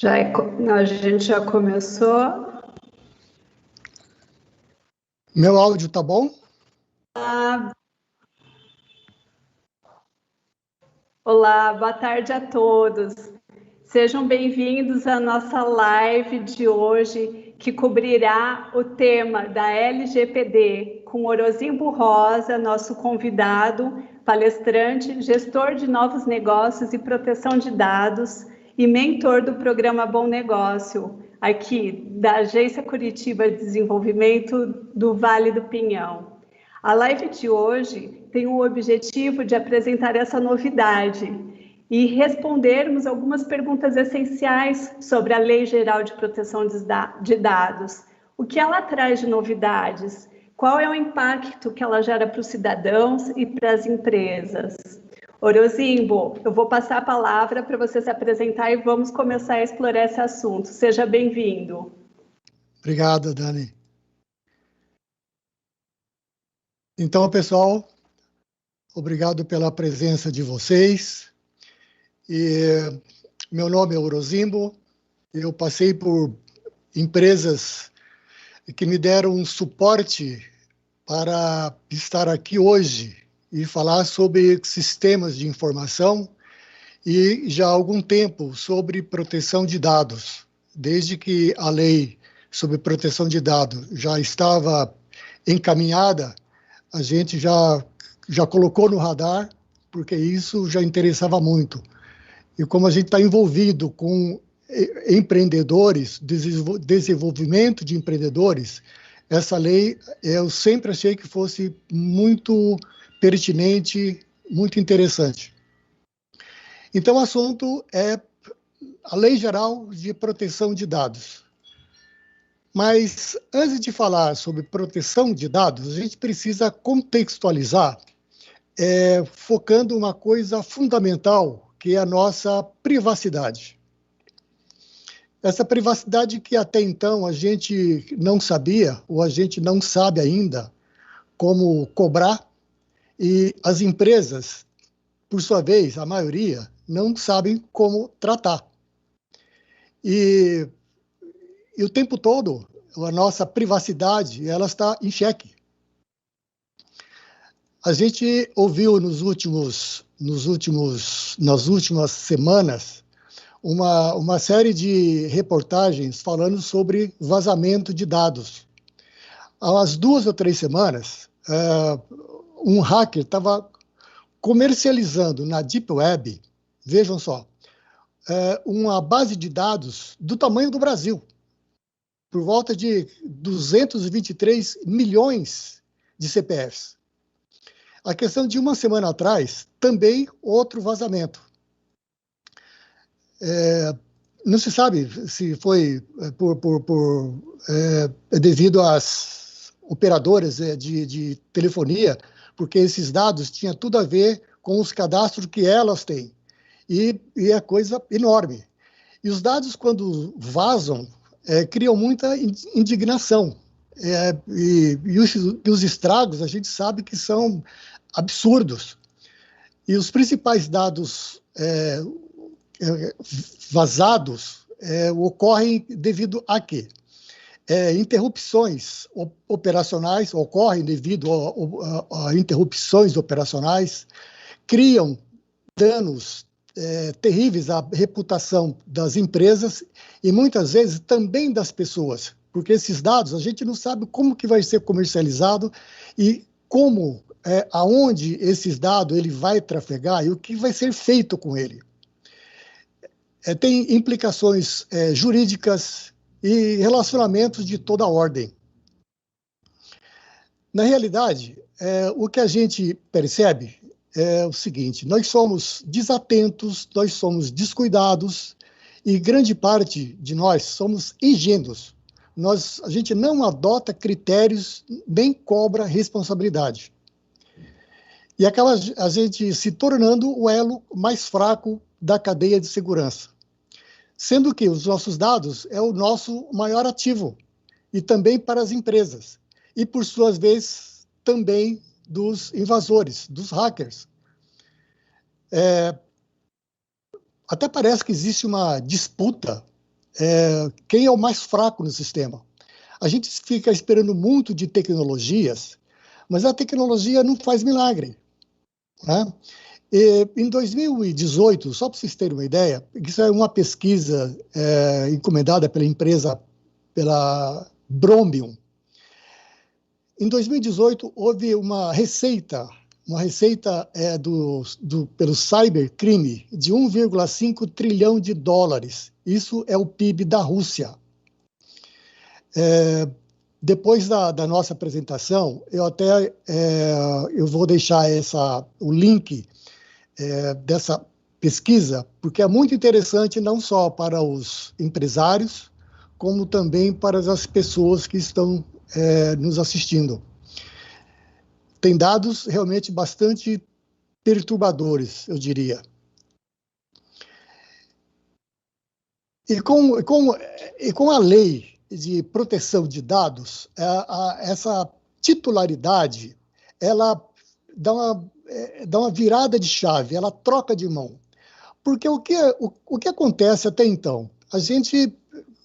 A gente já começou. Meu áudio tá bom? Olá, boa tarde a todos. Sejam bem-vindos à nossa live de hoje, que cobrirá o tema da LGPD, com Orozimbo Rosa, nosso convidado, palestrante, gestor de novos negócios e proteção de dados e mentor do programa Bom Negócio, aqui da Agência Curitiba de Desenvolvimento do Vale do Pinhão. A live de hoje tem o objetivo de apresentar essa novidade e respondermos algumas perguntas essenciais sobre a Lei Geral de Proteção de Dados. O que ela traz de novidades? Qual é o impacto que ela gera para os cidadãos e para as empresas? Orozimbo, eu vou passar a palavra para você se apresentar e vamos começar a explorar esse assunto. Seja bem-vindo. Obrigado, Dani. Então, pessoal, obrigado pela presença de vocês. Meu nome é Orozimbo. Eu passei por empresas que me deram um suporte para estar aqui hoje e falar sobre sistemas de informação e já há algum tempo sobre proteção de dados. Desde que a lei sobre proteção de dados já estava encaminhada, a gente já colocou no radar, porque isso já interessava muito. E como a gente está envolvido com empreendedores, desenvolvimento de empreendedores, essa lei eu sempre achei que fosse muito pertinente, muito interessante. Então, o assunto é a Lei Geral de Proteção de Dados. Mas, antes de falar sobre proteção de dados, a gente precisa contextualizar, focando uma coisa fundamental, que é a nossa privacidade. Essa privacidade que até então a gente não sabia, ou a gente não sabe ainda como cobrar, e as empresas, por sua vez, a maioria, não sabem como tratar. E o tempo todo, a nossa privacidade ela está em xeque. A gente ouviu nas últimas semanas uma série de reportagens falando sobre vazamento de dados. Há umas 2 ou 3 semanas, um hacker estava comercializando na Deep Web, vejam só, uma base de dados do tamanho do Brasil, por volta de 223 milhões de CPFs. A questão de uma semana atrás, também outro vazamento. Não se sabe se foi devido às operadoras de telefonia, porque esses dados tinham tudo a ver com os cadastros que elas têm. E é coisa enorme. E os dados, quando vazam, criam muita indignação. E os estragos, a gente sabe que são absurdos. E os principais dados vazados ocorrem devido a quê? Interrupções operacionais ocorrem devido a interrupções operacionais, criam danos terríveis à reputação das empresas e muitas vezes também das pessoas, porque esses dados a gente não sabe como que vai ser comercializado e como, aonde esses dados ele vai trafegar e o que vai ser feito com ele. Tem implicações jurídicas e relacionamentos de toda ordem. Na realidade, o que a gente percebe é o seguinte: nós somos desatentos, nós somos descuidados e grande parte de nós somos ingênuos. A gente não adota critérios nem cobra responsabilidade. E acaba a gente se tornando o elo mais fraco da cadeia de segurança. Sendo que os nossos dados é o nosso maior ativo, e também para as empresas, e por suas vezes também dos invasores, dos hackers. Até parece que existe uma disputa quem é o mais fraco no sistema. A gente fica esperando muito de tecnologias, mas a tecnologia não faz milagre, né? Em 2018, só para vocês terem uma ideia, isso é uma pesquisa encomendada pela empresa, pela Bromium. Em 2018, houve uma receita pelo cybercrime de 1,5 trilhão de dólares. Isso é o PIB da Rússia. Depois da nossa apresentação, eu vou deixar o link dessa pesquisa, porque é muito interessante não só para os empresários, como também para as pessoas que estão nos assistindo. Tem dados realmente bastante perturbadores, eu diria. E com a lei de proteção de dados, essa titularidade, ela dá uma virada de chave, ela troca de mão. Porque o que acontece até então? A gente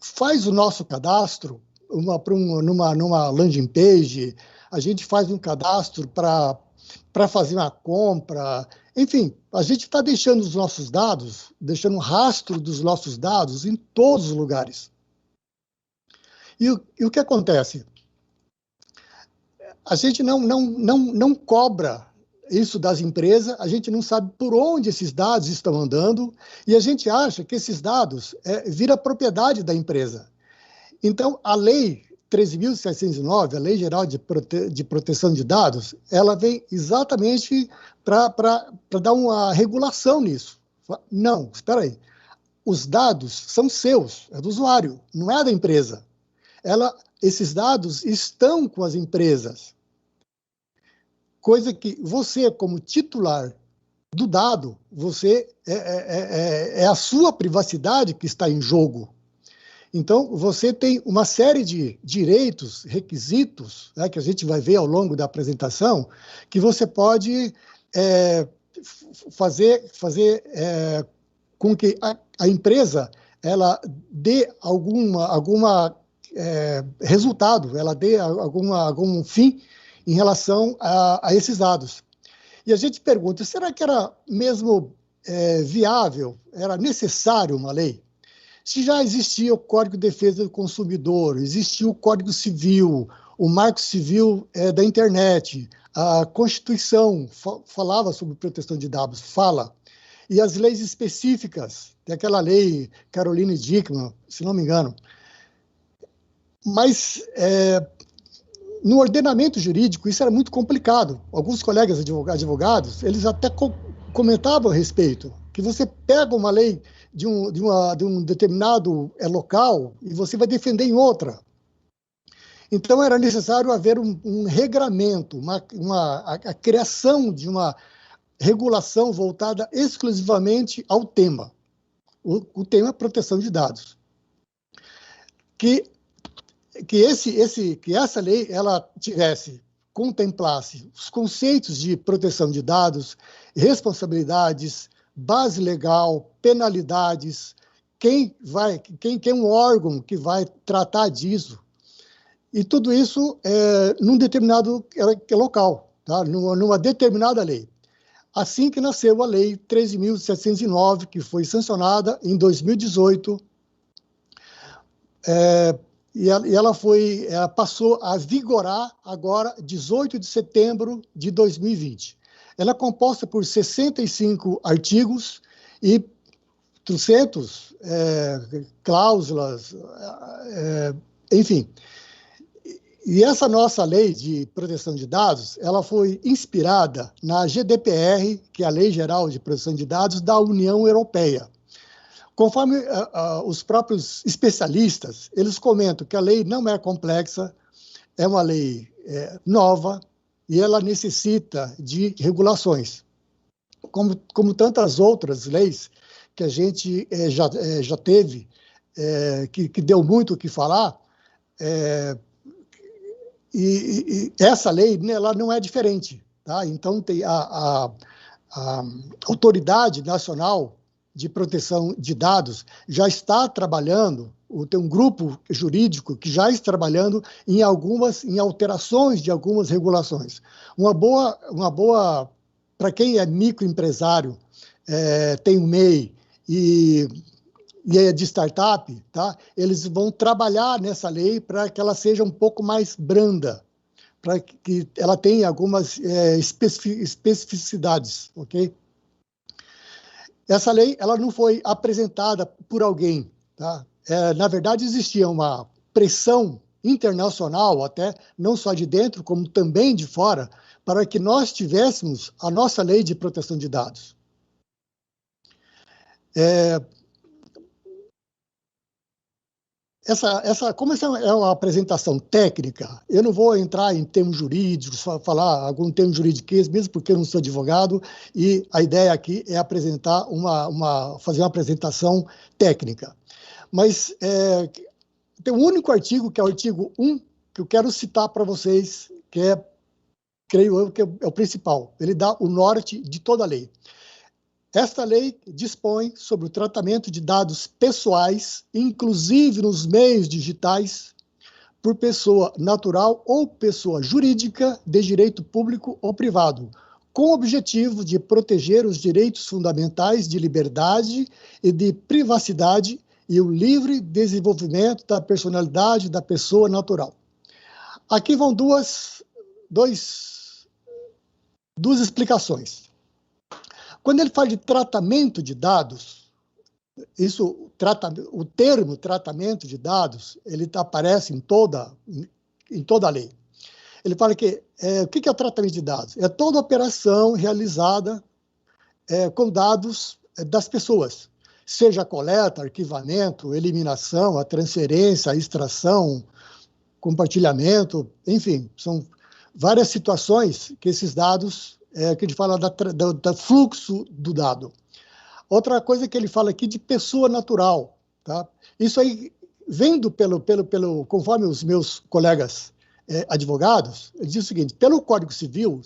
faz o nosso cadastro numa landing page, a gente faz um cadastro para fazer uma compra, enfim, a gente está deixando os nossos dados, deixando um rastro dos nossos dados em todos os lugares. E o que acontece? A gente não cobra isso das empresas, a gente não sabe por onde esses dados estão andando, e a gente acha que esses dados viram propriedade da empresa. Então, a Lei 13.709, a Lei Geral de Proteção de Dados, ela vem exatamente para dar uma regulação nisso. Não, espera aí. Os dados são seus, é do usuário, não é da empresa. Esses dados estão com as empresas. Coisa que você, como titular do dado, é a sua privacidade que está em jogo. Então, você tem uma série de direitos, requisitos, né, que a gente vai ver ao longo da apresentação, que você pode fazer com que a empresa ela dê algum resultado, ela dê algum fim em relação a esses dados. E a gente pergunta, será que era mesmo viável, era necessário uma lei? Se já existia o Código de Defesa do Consumidor, existia o Código Civil, o Marco Civil da Internet, a Constituição falava sobre proteção de dados, fala. E as leis específicas, tem aquela lei Caroline Dickmann, se não me engano. Mas no ordenamento jurídico isso era muito complicado. Alguns colegas advogados, eles até comentavam a respeito, que você pega uma lei de um determinado local e você vai defender em outra. Então, era necessário haver um regramento, a criação de uma regulação voltada exclusivamente ao tema. O tema é proteção de dados. Que essa lei ela contemplasse os conceitos de proteção de dados, responsabilidades, base legal, penalidades, quem é um órgão que vai tratar disso. E tudo isso num determinado local, tá? Numa determinada lei. Assim que nasceu a Lei 13.709, que foi sancionada em 2018, e ela passou a vigorar agora, 18 de setembro de 2020. Ela é composta por 65 artigos e 300 cláusulas, enfim. E essa nossa lei de proteção de dados, ela foi inspirada na GDPR, que é a Lei Geral de Proteção de Dados da União Europeia. Conforme os próprios especialistas, eles comentam que a lei não é complexa, é uma lei nova, e ela necessita de regulações, como tantas outras leis que a gente já teve, que deu muito o que falar, e essa lei, né, ela não é diferente. Tá? Então, tem a Autoridade Nacional de Proteção de Dados já está trabalhando, tem um grupo jurídico que já está trabalhando em alterações de algumas regulações. Uma boa para quem é microempresário, tem um MEI e é de startup, tá? Eles vão trabalhar nessa lei para que ela seja um pouco mais branda, para que ela tenha algumas especificidades, ok? Essa lei ela não foi apresentada por alguém, tá? Na verdade, existia uma pressão internacional, até não só de dentro, como também de fora, para que nós tivéssemos a nossa lei de proteção de dados. Como essa é uma apresentação técnica, eu não vou entrar em termos jurídicos, falar algum termo juridiquês, mesmo porque eu não sou advogado, e a ideia aqui é apresentar fazer uma apresentação técnica. Mas tem um único artigo, que é o artigo 1, que eu quero citar para vocês, que creio eu, que é o principal. Ele dá o norte de toda a lei. Esta lei dispõe sobre o tratamento de dados pessoais, inclusive nos meios digitais, por pessoa natural ou pessoa jurídica de direito público ou privado, com o objetivo de proteger os direitos fundamentais de liberdade e de privacidade e o livre desenvolvimento da personalidade da pessoa natural. Aqui vão duas explicações. Quando ele fala de tratamento de dados, o termo tratamento de dados, ele aparece em toda a lei. Ele fala que o que é tratamento de dados? É toda operação realizada com dados das pessoas, seja a coleta, arquivamento, eliminação, a transferência, a extração, compartilhamento, enfim, são várias situações que esses dados, que a gente fala do fluxo do dado. Outra coisa que ele fala aqui de pessoa natural, tá? Isso aí, vendo conforme os meus colegas advogados, ele diz o seguinte: pelo Código Civil,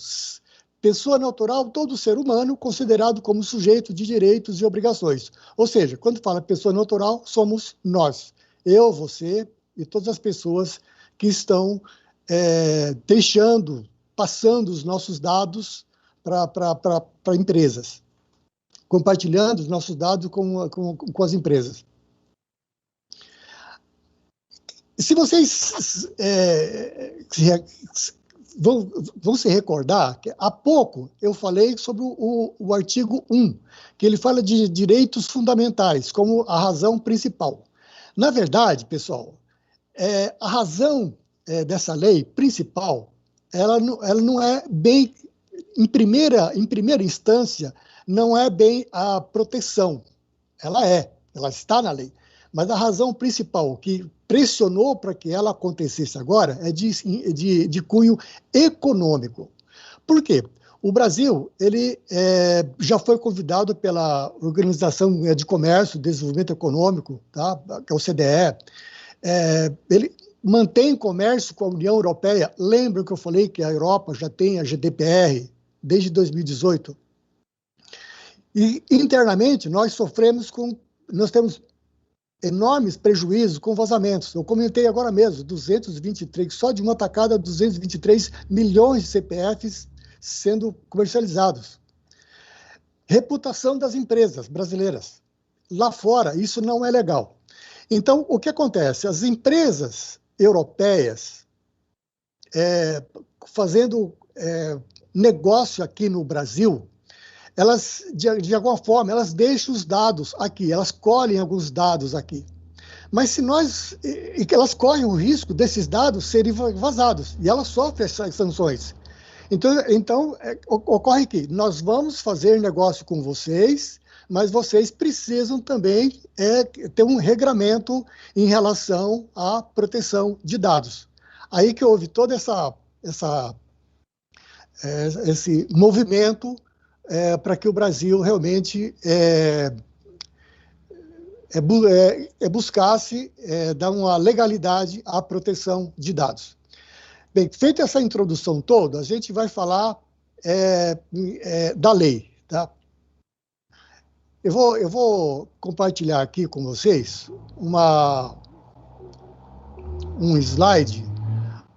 pessoa natural, todo ser humano considerado como sujeito de direitos e obrigações. Ou seja, quando fala pessoa natural, somos nós. Eu, você e todas as pessoas que estão passando os nossos dados para empresas, compartilhando os nossos dados com as empresas. Se vocês vão se recordar que há pouco eu falei sobre o artigo 1, que ele fala de direitos fundamentais como a razão principal. Na verdade, pessoal, a razão dessa lei principal, ela não é bem, em primeira instância, não é bem a proteção. Ela está na lei. Mas a razão principal que pressionou para que ela acontecesse agora é de cunho econômico. Por quê? O Brasil ele, já foi convidado pela Organização de Comércio e Desenvolvimento Econômico, tá? Que é o CDE. Ele mantém comércio com a União Europeia. Lembra que eu falei que a Europa já tem a GDPR desde 2018? E internamente nós temos enormes prejuízos com vazamentos. Eu comentei agora mesmo, 223, só de uma tacada, 223 milhões de CPFs sendo comercializados. Reputação das empresas brasileiras. Lá fora, isso não é legal. Então, o que acontece? As empresas europeias fazendo negócio aqui no Brasil, elas, de alguma forma, elas deixam os dados aqui, elas colhem alguns dados aqui. Mas se elas correm o risco desses dados serem vazados, e elas sofrem essas sanções. Então ocorre que nós vamos fazer negócio com vocês, mas vocês precisam também ter um regramento em relação à proteção de dados. Aí que houve todo esse movimento para que o Brasil realmente buscasse dar uma legalidade à proteção de dados. Bem, feita essa introdução toda, a gente vai falar da lei. Tá? Eu vou compartilhar aqui com vocês um slide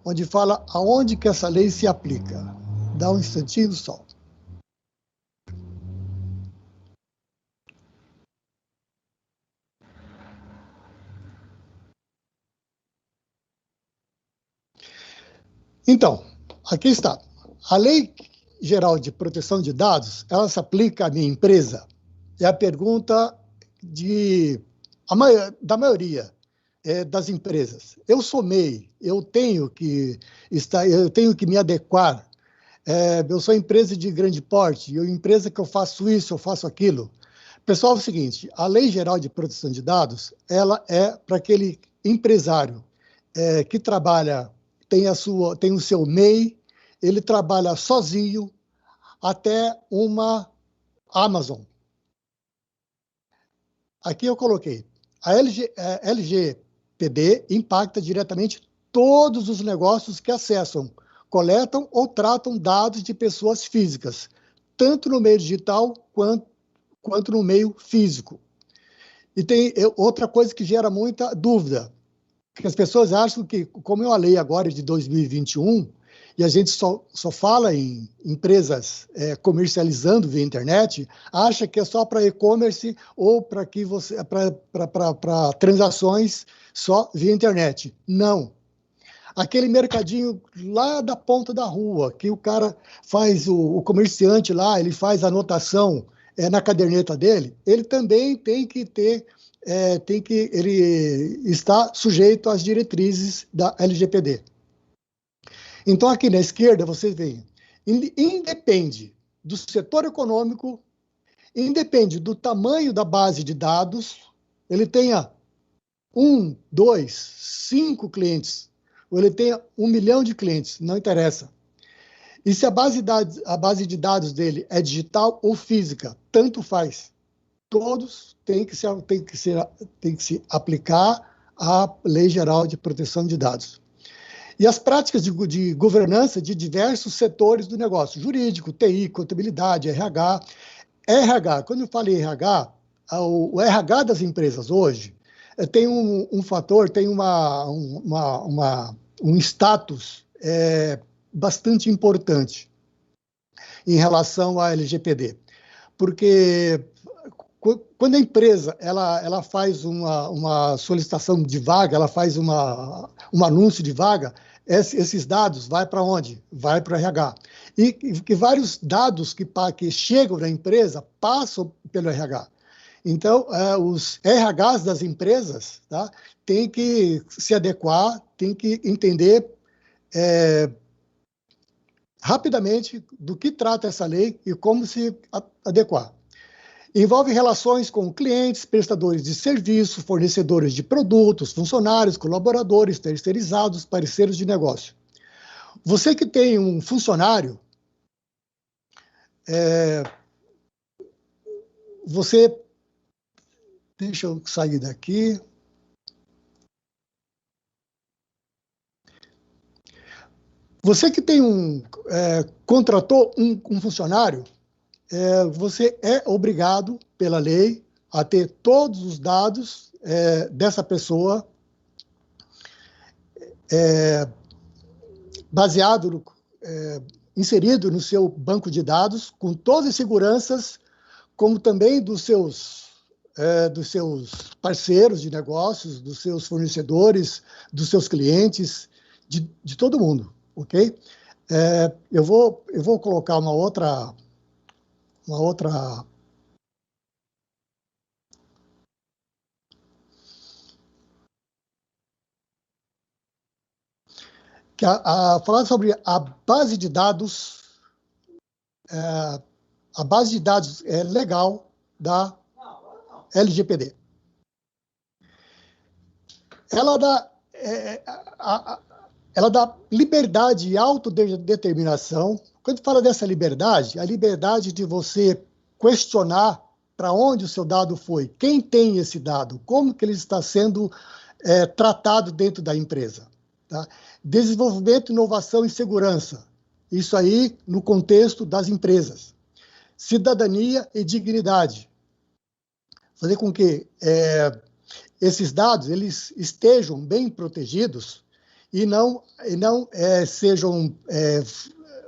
onde fala aonde que essa lei se aplica. Dá um instantinho só. Então, aqui está. A Lei Geral de Proteção de Dados, ela se aplica à minha empresa? É a pergunta da maioria das empresas. Eu sou MEI, eu tenho que me adequar. Eu sou empresa de grande porte, eu empresa que eu faço isso, eu faço aquilo. Pessoal, é o seguinte, a Lei Geral de Proteção de Dados, ela é para aquele empresário que trabalha, tem o seu MEI, ele trabalha sozinho, até uma Amazon. Aqui eu coloquei, a LGPD impacta diretamente todos os negócios que acessam, coletam ou tratam dados de pessoas físicas, tanto no meio digital quanto no meio físico. E tem outra coisa que gera muita dúvida, que as pessoas acham que, como é uma lei agora de 2021, e a gente só fala em empresas comercializando via internet, acha que é só para e-commerce ou para transações só via internet. Não. Aquele mercadinho lá da ponta da rua, que o cara faz, o comerciante lá, ele faz a anotação na caderneta dele, ele também tem que ter, ele está sujeito às diretrizes da LGPD. Então, aqui na esquerda, vocês veem, independe do setor econômico, independe do tamanho da base de dados, ele tenha 1, 2, 5 clientes, ou ele tenha 1 milhão de clientes, não interessa. E se a base de dados dele é digital ou física, tanto faz. Todos têm que se aplicar à Lei Geral de Proteção de Dados. E as práticas de governança de diversos setores do negócio, jurídico, TI, contabilidade, RH. RH, quando eu falei RH, o RH das empresas hoje tem um fator, tem um status bastante importante em relação à LGPD. Porque quando a empresa ela faz uma solicitação de vaga, ela faz um anúncio de vaga, esses dados vai para onde? Vai para o RH. E que vários dados que chegam na empresa passam pelo RH. Então, os RHs das empresas, tá, têm que se adequar, têm que entender rapidamente do que trata essa lei e como se adequar. Envolve relações com clientes, prestadores de serviço, fornecedores de produtos, funcionários, colaboradores, terceirizados, parceiros de negócio. Você que tem um funcionário, deixa eu sair daqui. Você que tem contratou um funcionário, você é obrigado, pela lei, a ter todos os dados dessa pessoa inserido no seu banco de dados, com todas as seguranças, como também dos seus parceiros de negócios, dos seus fornecedores, dos seus clientes, de todo mundo, ok? Eu vou colocar uma outra que falar sobre a base de dados, a base de dados legal da LGPD. Ela dá liberdade e autodeterminação. Quando fala dessa liberdade, a liberdade de você questionar para onde o seu dado foi, quem tem esse dado, como que ele está sendo tratado dentro da empresa. Tá? Desenvolvimento, inovação e segurança. Isso aí no contexto das empresas. Cidadania e dignidade. fazer com que esses dados eles estejam bem protegidos e não sejam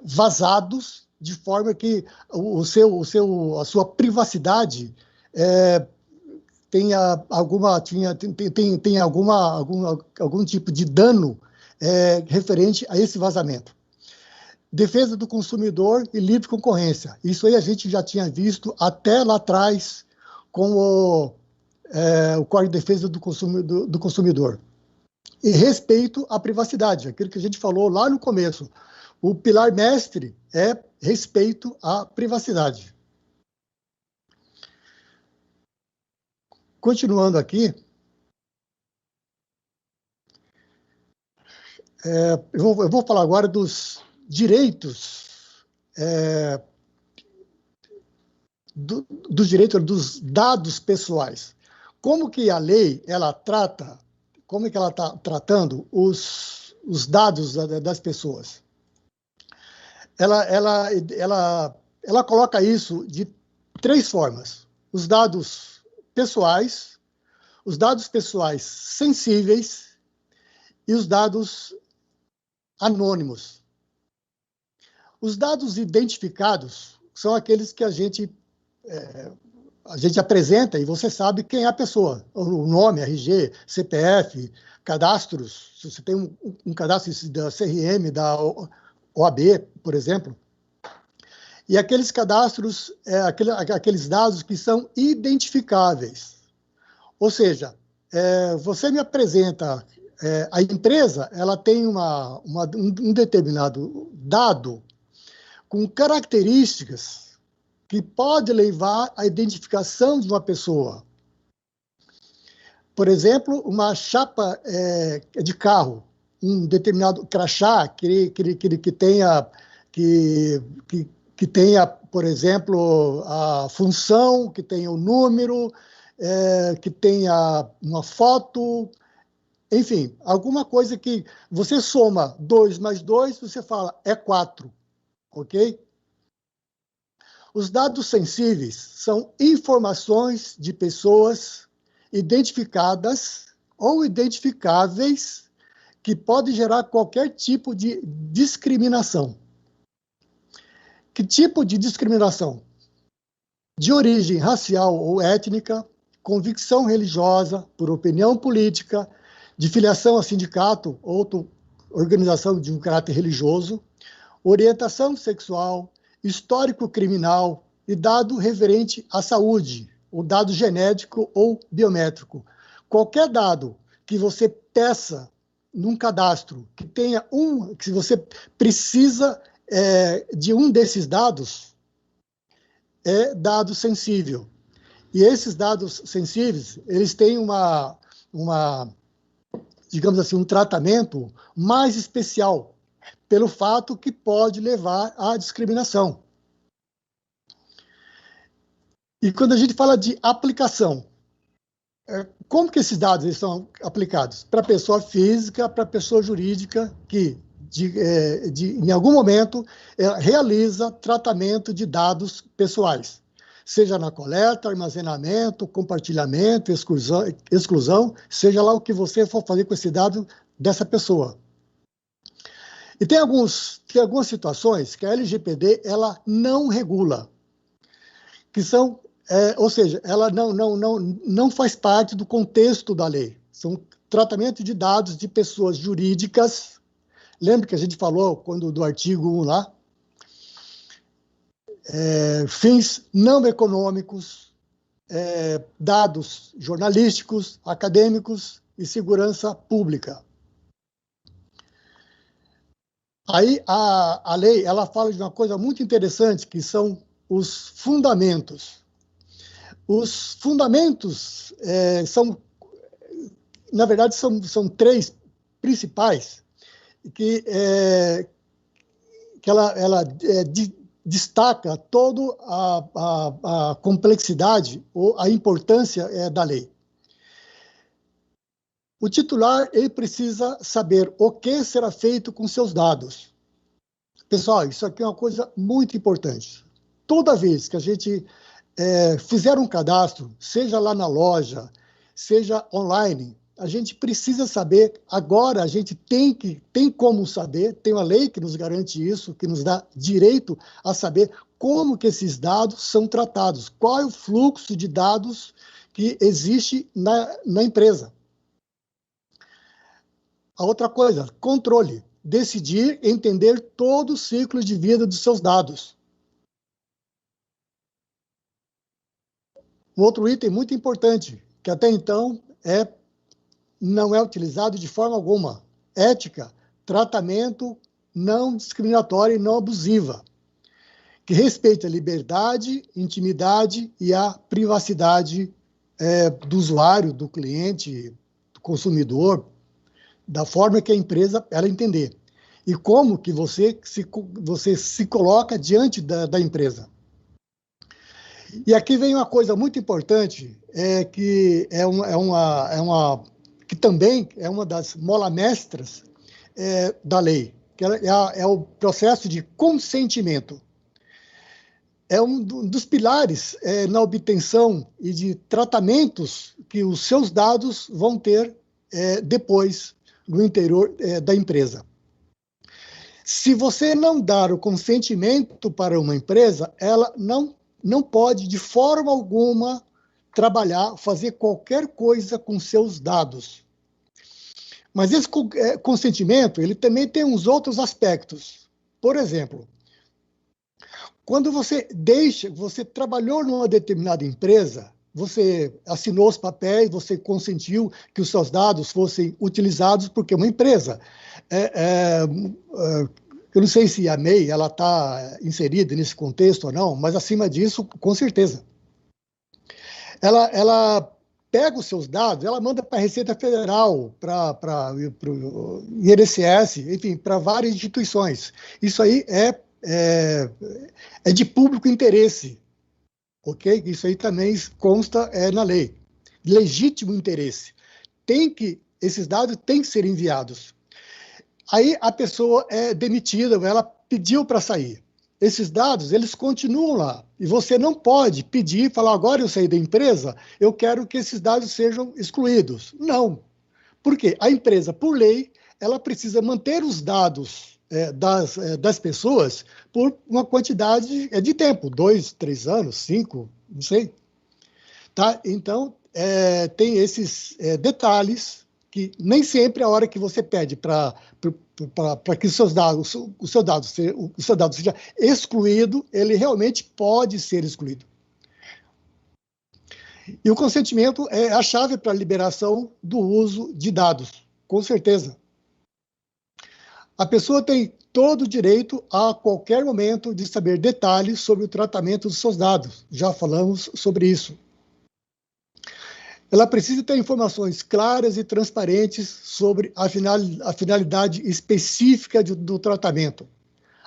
vazados de forma que a sua privacidade tenha algum tipo de dano referente a esse vazamento. Defesa do consumidor e livre concorrência. Isso aí a gente já tinha visto até lá atrás com o Código de Defesa do Consumidor. E respeito à privacidade, aquilo que a gente falou lá no começo. O pilar mestre é respeito à privacidade. Continuando aqui, eu vou falar agora dos direitos, dos direitos dos dados pessoais. Como que a lei ela trata, como é que ela está tratando os dados das pessoas? Ela coloca isso de 3 formas: os dados pessoais sensíveis e os dados anônimos. Os dados identificados são aqueles que a gente apresenta e você sabe quem é a pessoa. O nome, RG, CPF, cadastros. Se você tem um cadastro da CRM, da OAB, por exemplo. E aqueles cadastros, aqueles dados que são identificáveis. Ou seja, você me apresenta... a empresa ela tem um determinado dado com características que pode levar à identificação de uma pessoa. Por exemplo, uma chapa de carro, um determinado crachá que tenha, por exemplo, a função, que tenha o número, que tenha uma foto, enfim, alguma coisa que você soma 2 mais 2, você fala, é 4, ok? Os dados sensíveis são informações de pessoas identificadas ou identificáveis que podem gerar qualquer tipo de discriminação. Que tipo de discriminação? De origem racial ou étnica, convicção religiosa, por opinião política, de filiação a sindicato ou outra organização de um caráter religioso, orientação sexual, histórico criminal e dado referente à saúde, o dado genético ou biométrico. Qualquer dado que você peça num cadastro que tenha que você precisa de um desses dados, é dado sensível. E esses dados sensíveis, eles têm digamos assim, um tratamento mais especial, pelo fato que pode levar à discriminação. E quando a gente fala de aplicação, como que esses dados eles são aplicados? Para pessoa física, para pessoa jurídica, que em algum momento realiza tratamento de dados pessoais, seja na coleta, armazenamento, compartilhamento, exclusão, seja lá o que você for fazer com esse dado dessa pessoa. E tem algumas situações que a LGPD ela não regula, que são, ou seja, ela não faz parte do contexto da lei. São tratamento de dados de pessoas jurídicas. Lembra que a gente falou do artigo 1 lá? Fins não econômicos, dados jornalísticos, acadêmicos e segurança pública. Aí a lei ela fala de uma coisa muito interessante, que são os fundamentos. Os fundamentos na verdade, são 3 principais, que ela destaca toda a complexidade ou a importância da lei. O titular ele precisa saber o que será feito com seus dados. Pessoal, isso aqui é uma coisa muito importante. Toda vez que a gente fizeram um cadastro, seja lá na loja, seja online, a gente precisa saber, agora a gente tem como saber, tem uma lei que nos garante isso, que nos dá direito a saber como que esses dados são tratados, qual é o fluxo de dados que existe na empresa. A outra coisa, controle, decidir, entender todo o ciclo de vida dos seus dados. Um outro item muito importante, que até então não é utilizado de forma alguma, ética, tratamento não discriminatório e não abusiva, que respeita a liberdade, intimidade e a privacidade do usuário, do cliente, do consumidor, da forma que a empresa ela entender. E como que você se coloca diante da empresa. E aqui vem uma coisa muito importante, que que também é uma das mola-mestras da lei, que é o processo de consentimento. É um dos pilares na obtenção e de tratamentos que os seus dados vão ter depois no interior da empresa. Se você não dar o consentimento para uma empresa, ela não pode, de forma alguma, trabalhar, fazer qualquer coisa com seus dados. Mas esse consentimento, ele também tem uns outros aspectos. Por exemplo, quando você trabalhou numa determinada empresa, você assinou os papéis, você consentiu que os seus dados fossem utilizados, porque uma empresa. Eu não sei se a MEI está inserida nesse contexto ou não, mas acima disso, com certeza. Ela pega os seus dados, ela manda para a Receita Federal, para o INSS, enfim, para várias instituições. Isso aí é de público interesse, ok? Isso aí também consta na lei. Legítimo interesse. Esses dados têm que ser enviados. Aí a pessoa é demitida, ela pediu para sair. Esses dados, eles continuam lá. E você não pode pedir, falar, agora eu saí da empresa, eu quero que esses dados sejam excluídos. Não. Por quê? A empresa, por lei, ela precisa manter os dados das pessoas por uma quantidade de tempo, 2, 3 anos, 5, não sei. Tá? Então, tem esses detalhes que nem sempre a hora que você pede para que o seu dado seja excluído, ele realmente pode ser excluído. E o consentimento é a chave para a liberação do uso de dados, com certeza. A pessoa tem todo o direito a qualquer momento de saber detalhes sobre o tratamento dos seus dados. Já falamos sobre isso. Ela precisa ter informações claras e transparentes sobre a finalidade específica do tratamento,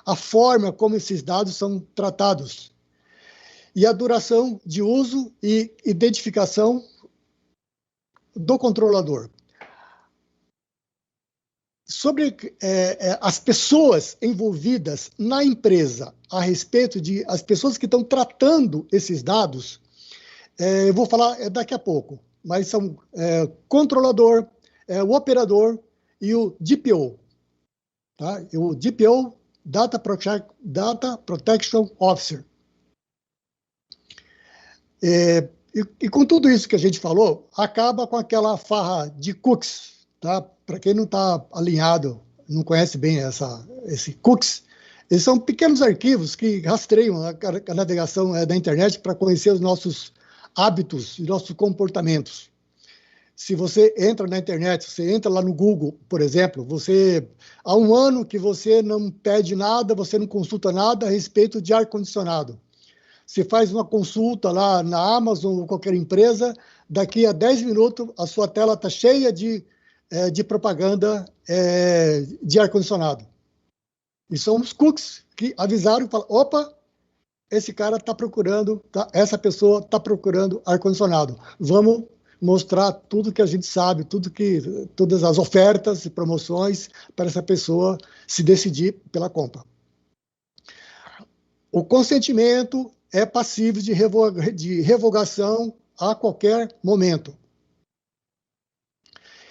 a forma como esses dados são tratados e a duração de uso e identificação do controlador. Sobre as pessoas envolvidas na empresa, a respeito de as pessoas que estão tratando esses dados, eu vou falar daqui a pouco. Mas são controlador, o operador e o DPO. Tá? O DPO, Data Protection Officer. E com tudo isso que a gente falou, acaba com aquela farra de cookies. Tá? Para quem não está alinhado, não conhece bem esse cookies, eles são pequenos arquivos que rastreiam a navegação da internet para conhecer os nossos hábitos e nossos comportamentos. Se você entra na internet, você entra lá no Google, por exemplo, há um ano que você não pede nada, você não consulta nada a respeito de ar-condicionado. Você faz uma consulta lá na Amazon ou qualquer empresa, daqui a 10 minutos a sua tela está cheia de propaganda de ar-condicionado. E são os cookies que avisaram e falaram, opa, esse cara está procurando, essa pessoa está procurando ar-condicionado. Vamos mostrar tudo que a gente sabe, todas as ofertas e promoções para essa pessoa se decidir pela compra. O consentimento é passível de revogação a qualquer momento.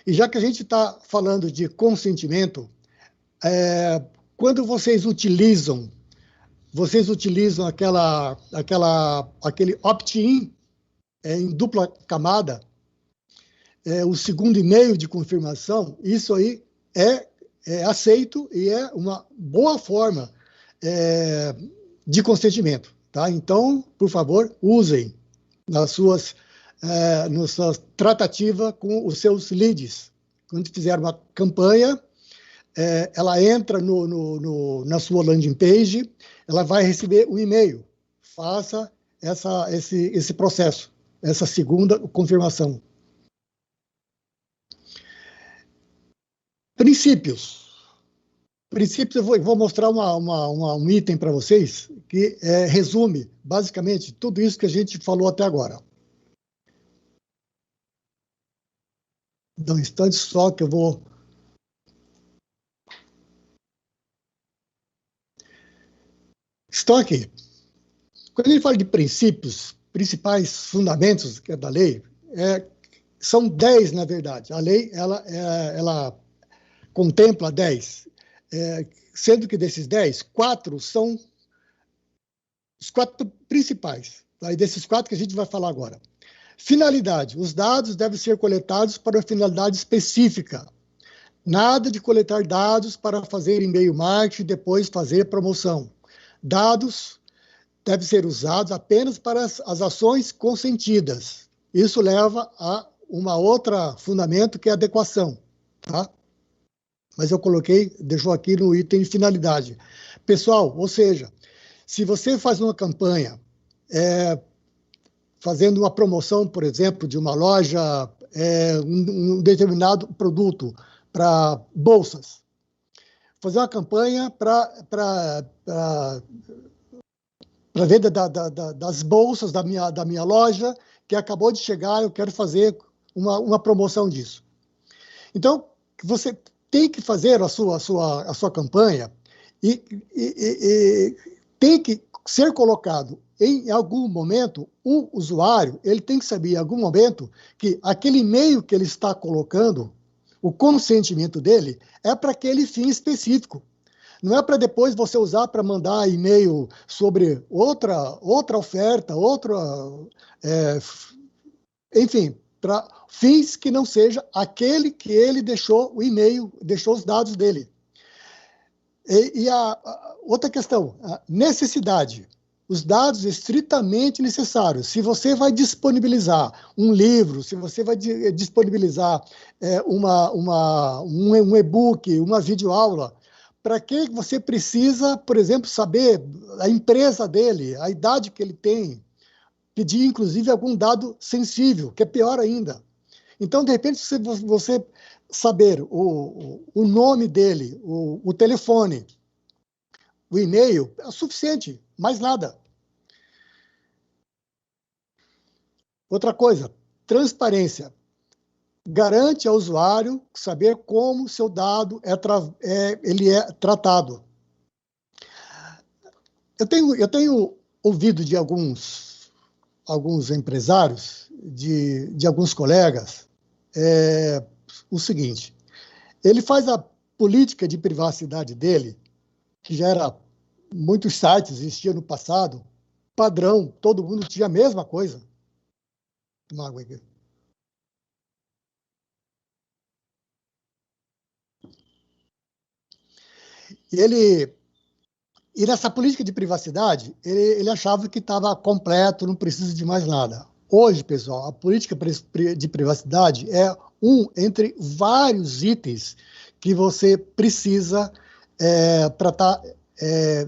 E já que a gente está falando de consentimento, quando vocês utilizam aquele opt-in em dupla camada, o segundo e-mail de confirmação, isso aí é aceito e é uma boa forma de consentimento. Tá? Então, por favor, usem na sua tratativa com os seus leads. Quando fizer uma campanha, ela entra na sua landing page, ela vai receber um e-mail. Faça esse processo, essa segunda confirmação. Princípios. Eu vou mostrar um item para vocês que resume, basicamente, tudo isso que a gente falou até agora. Dá um instante só que eu vou... Estou aqui. Quando a gente fala de princípios, principais fundamentos da lei, são 10, na verdade. A lei, ela contempla 10. Sendo que desses 10, 4 são os 4 principais. Tá? E desses 4 que a gente vai falar agora. Finalidade. Os dados devem ser coletados para uma finalidade específica. Nada de coletar dados para fazer e-mail marketing e depois fazer promoção. Dados devem ser usados apenas para as ações consentidas. Isso leva a uma outra fundamento, que é a adequação. Tá? Mas eu deixou aqui no item de finalidade. Pessoal, ou seja, se você faz uma campanha fazendo uma promoção, por exemplo, de uma loja, um determinado produto para bolsas, fazer uma campanha para venda das bolsas da minha loja, que acabou de chegar, eu quero fazer uma promoção disso. Então, você tem que fazer a sua campanha e tem que ser colocado em algum momento, o usuário, ele tem que saber em algum momento que aquele e-mail que ele está colocando, o consentimento dele, é para aquele fim específico. Não é para depois você usar para mandar e-mail sobre outra oferta, enfim, para fins que não seja aquele que ele deixou o e-mail, deixou os dados dele. E a outra questão, a necessidade. Os dados estritamente necessários. Se você vai disponibilizar um livro, se você vai disponibilizar um e-book, uma videoaula, para que você precisa, por exemplo, saber a empresa dele, a idade que ele tem, pedir, inclusive, algum dado sensível, que é pior ainda. Então, de repente, se você saber o nome dele, o telefone, o e-mail, é suficiente, mais nada. Outra coisa, transparência. Garante ao usuário saber como seu dado ele é tratado. Eu tenho ouvido de alguns empresários, de alguns colegas, o seguinte: ele faz a política de privacidade dele, que já era, muitos sites existiam no passado, padrão, todo mundo tinha a mesma coisa. Uma água aqui. E nessa política de privacidade, ele achava que estava completo, não precisa de mais nada. Hoje, pessoal, a política de privacidade é um entre vários itens que você precisa para estar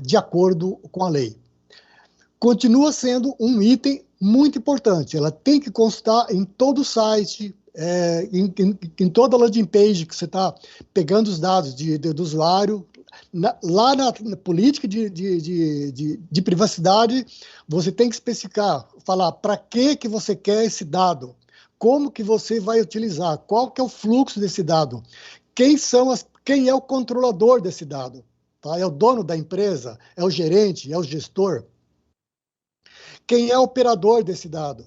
de acordo com a lei. Continua sendo um item muito importante. Ela tem que constar em todo o site, em toda a landing page que você está pegando os dados do usuário. Lá na política de privacidade, você tem que especificar, falar para que você quer esse dado, como que você vai utilizar, qual que é o fluxo desse dado, quem é o controlador desse dado, tá? É o dono da empresa, é o gerente, é o gestor. Quem é o operador desse dado?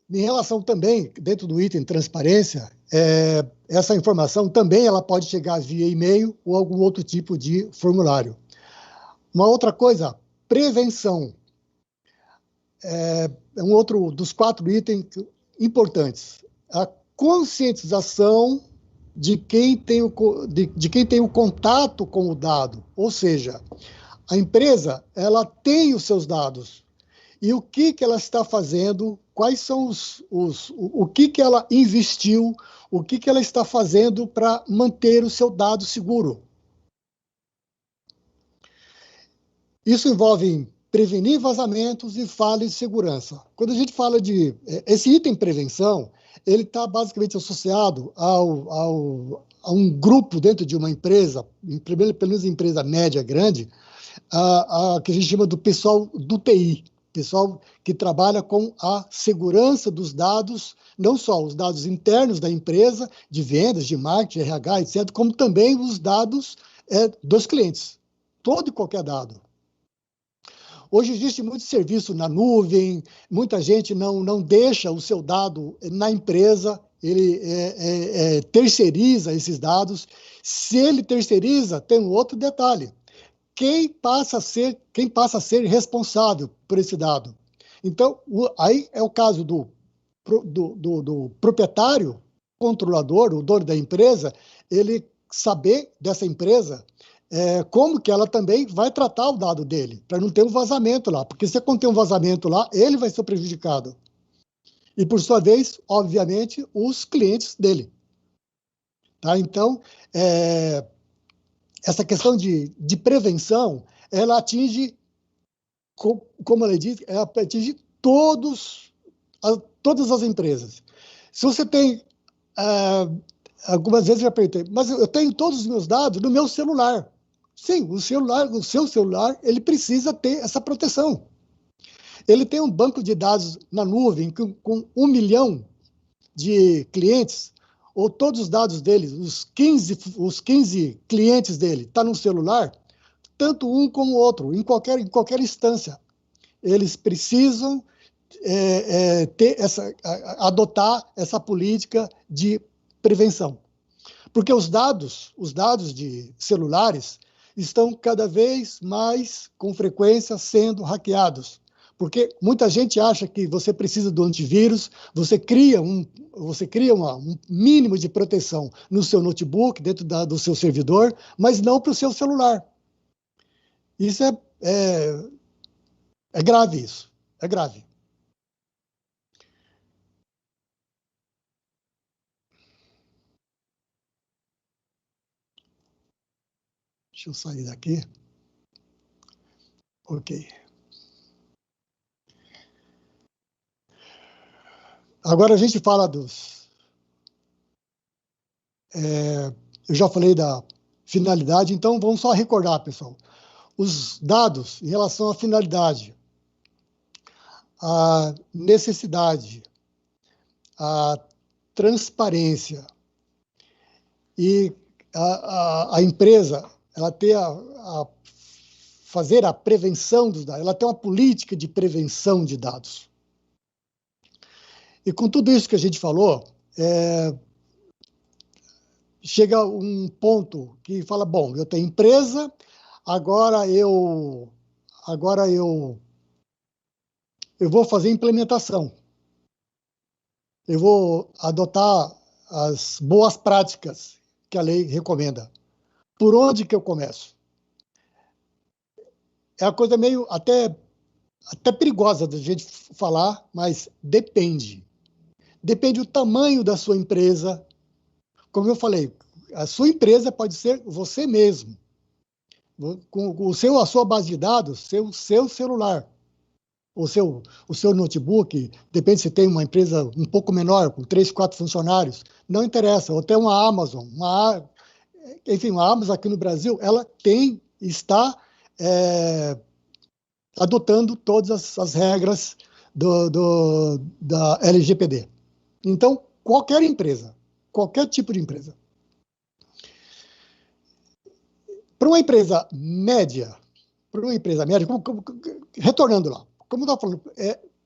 Em relação também, dentro do item transparência, essa informação também ela pode chegar via e-mail ou algum outro tipo de formulário. Uma outra coisa, prevenção. É um outro dos 4 itens importantes. A conscientização de quem tem o contato com o dado. Ou seja, a empresa ela tem os seus dados. E o que ela está fazendo, quais são o que ela investiu, o que ela está fazendo para manter o seu dado seguro. Isso envolve prevenir vazamentos e falhas de segurança. Quando a gente fala de... Esse item prevenção, ele está basicamente associado a um grupo dentro de uma empresa, pelo menos empresa média, grande, que a gente chama do pessoal do TI, pessoal que trabalha com a segurança dos dados, não só os dados internos da empresa, de vendas, de marketing, RH, etc., como também os dados dos clientes, todo e qualquer dado. Hoje existe muito serviço na nuvem, muita gente não deixa o seu dado na empresa, ele terceiriza esses dados. Se ele terceiriza, tem um outro detalhe. Quem passa a ser responsável por esse dado? Então, aí é o caso do proprietário, controlador, o dono da empresa, ele saber dessa empresa como que ela também vai tratar o dado dele, para não ter um vazamento lá, porque se quando tem um vazamento lá, ele vai ser prejudicado. E, por sua vez, obviamente, os clientes dele. Tá? Então, essa questão de prevenção, ela atinge, como ela diz, ela atinge todas as empresas. Se você tem, algumas vezes eu já perguntei, mas eu tenho todos os meus dados no meu celular. Sim, o seu celular, ele precisa ter essa proteção. Ele tem um banco de dados na nuvem com 1 milhão de clientes, ou todos os dados deles, os 15 clientes dele, está no celular, tanto um como o outro, em qualquer instância. Eles precisam adotar essa política de prevenção. Porque os dados de celulares estão cada vez mais, com frequência, sendo hackeados. Porque muita gente acha que você precisa do antivírus, você cria um mínimo de proteção no seu notebook, dentro do seu servidor, mas não para o seu celular. Isso é grave, isso. É grave. Deixa eu sair daqui. Ok. Agora a gente fala eu já falei da finalidade, então vamos só recordar, pessoal. Os dados em relação à finalidade, à necessidade, à transparência e a empresa ela fazer a prevenção dos dados, ela tem uma política de prevenção de dados. E com tudo isso que a gente falou, chega um ponto que fala, bom, eu tenho empresa, agora eu vou fazer implementação. Eu vou adotar as boas práticas que a lei recomenda. Por onde que eu começo? É uma coisa meio até perigosa da gente falar, mas depende. Depende do tamanho da sua empresa. Como eu falei, a sua empresa pode ser você mesmo. Com a sua base de dados, seu celular. O seu notebook, depende se tem uma empresa um pouco menor, com 3, 4 funcionários, não interessa. Ou até uma Amazon. Enfim, a Amazon aqui no Brasil, ela está adotando todas as regras da LGPD. Então, qualquer empresa, qualquer tipo de empresa. Para uma empresa média, retornando lá, como eu estava falando,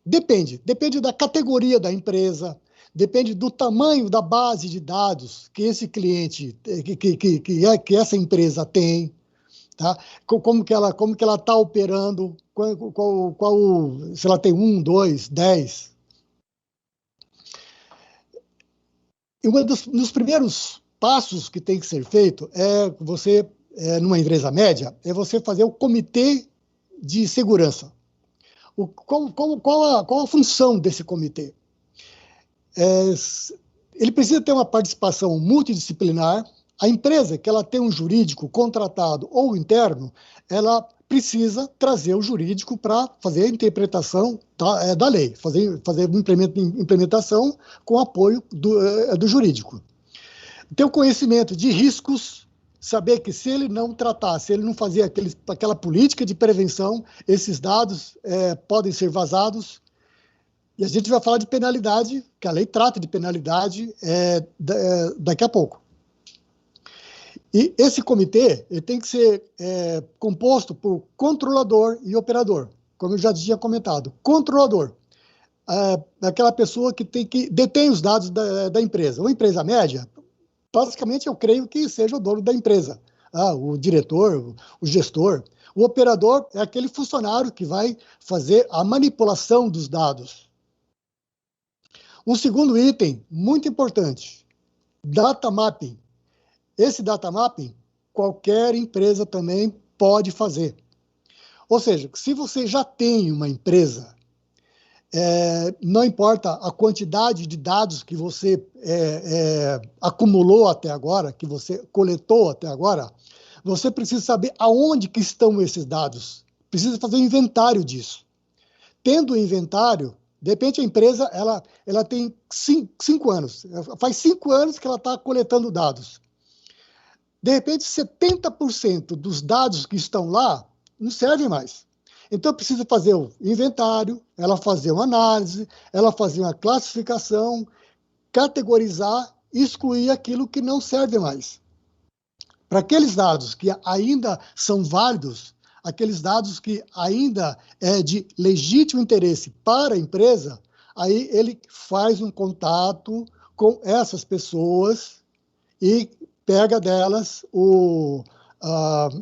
depende da categoria da empresa, depende do tamanho da base de dados que esse cliente, que essa empresa tem, tá? Como que ela está operando, se ela tem 1, 2, 10. E um dos primeiros passos que tem que ser feito numa empresa média, é você fazer o comitê de segurança. Qual a função desse comitê? Ele precisa ter uma participação multidisciplinar. A empresa que ela tem um jurídico contratado ou interno, ela precisa trazer o jurídico para fazer a interpretação da lei, fazer implementação com apoio do jurídico. Ter o conhecimento de riscos, saber que se ele não tratar, se ele não fazer aquela política de prevenção, esses dados podem ser vazados. E a gente vai falar de penalidade, que a lei trata de penalidade daqui a pouco. E esse comitê ele tem que ser composto por controlador e operador, como eu já tinha comentado. Controlador, aquela pessoa que detém os dados da empresa. Uma empresa média, basicamente eu creio que seja o dono da empresa, o diretor, o gestor. O operador é aquele funcionário que vai fazer a manipulação dos dados. Um segundo item muito importante, data mapping. Esse data mapping, qualquer empresa também pode fazer. Ou seja, se você já tem uma empresa, não importa a quantidade de dados que você acumulou até agora, que você coletou até agora, você precisa saber aonde que estão esses dados. Precisa fazer um inventário disso. Tendo o inventário, de repente a empresa ela tem 5 anos, faz 5 anos que ela está coletando dados. De repente, 70% dos dados que estão lá não servem mais. Então, precisa fazer o inventário, ela fazer uma análise, ela fazer uma classificação, categorizar e excluir aquilo que não serve mais. Para aqueles dados que ainda são válidos, aqueles dados que ainda é de legítimo interesse para a empresa, aí ele faz um contato com essas pessoas e pega delas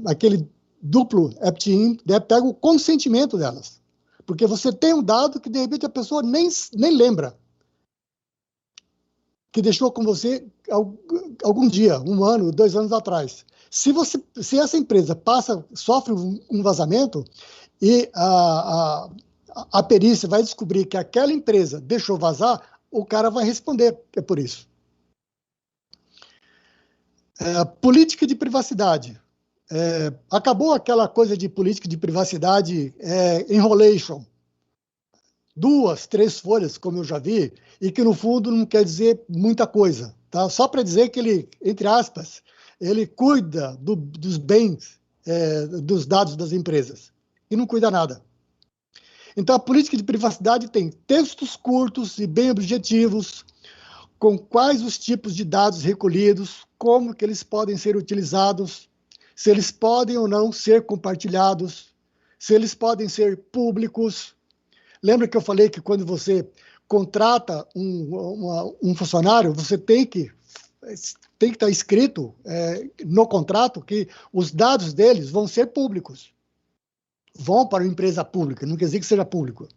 aquele duplo opt-in, pega o consentimento delas. Porque você tem um dado que, de repente, a pessoa nem lembra que deixou com você algum dia, 1 ano, 2 anos atrás. Se essa empresa sofre um vazamento e a perícia vai descobrir que aquela empresa deixou vazar, o cara vai responder por isso. Política de privacidade. Acabou aquela coisa de política de privacidade enrolation. 2, 3 folhas, como eu já vi, e que, no fundo, não quer dizer muita coisa. Tá? Só para dizer que ele, entre aspas, ele cuida dos bens, dos dados das empresas, e não cuida nada. Então, a política de privacidade tem textos curtos e bem objetivos, com quais os tipos de dados recolhidos, como que eles podem ser utilizados, se eles podem ou não ser compartilhados, se eles podem ser públicos. Lembra que eu falei que quando você contrata um funcionário, você tem que estar escrito no contrato que os dados deles vão ser públicos. Vão para uma empresa pública, não quer dizer que seja público.